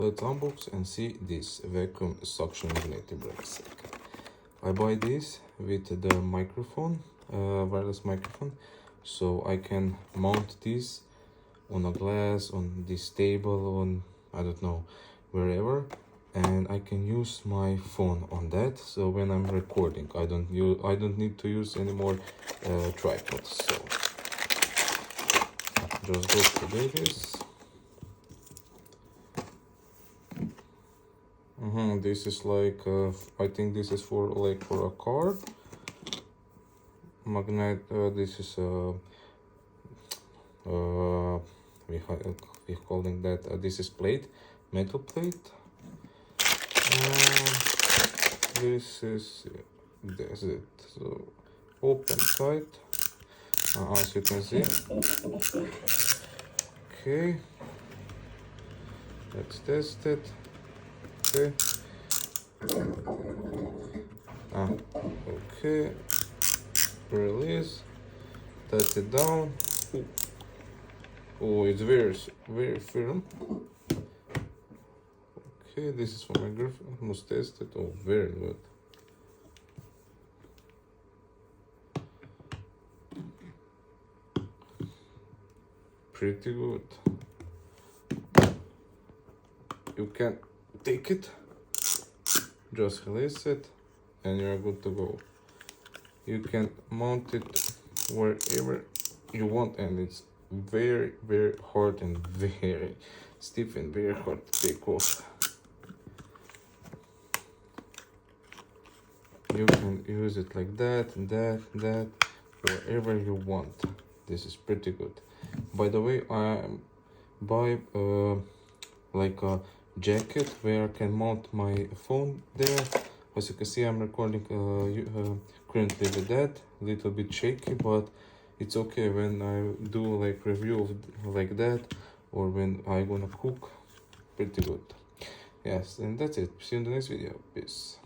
Let's unbox and see this vacuum suction magnetic bracelet. I buy this with the microphone, wireless microphone, so I can mount this on a glass, on this table, on I don't know, wherever, and I can use my phone on that. So when I'm recording, I don't need to use any more tripod. So just go to this. This is like I think this is for a car magnet. This is we calling that this is plate, metal plate. This is that's it. So open tight, as you can see. Okay, let's test it. Okay. Okay. Release. Touch it down. Oh, it's very firm. Okay, this is for my girlfriend. Must test it. Oh, very good. Pretty good. You can take it, just release it, and you're good to go. You can mount it wherever you want, and it's very hard and very stiff and very hard to take off. You can use it like that and that, wherever you want. This is pretty good. By the way, I buy like a jacket where I can mount my phone there. As you can see, I'm recording currently with that. A little bit shaky, but it's okay when I do like review of like that, or when I gonna cook. Pretty good. Yes, and that's it. See you in the next video. Peace.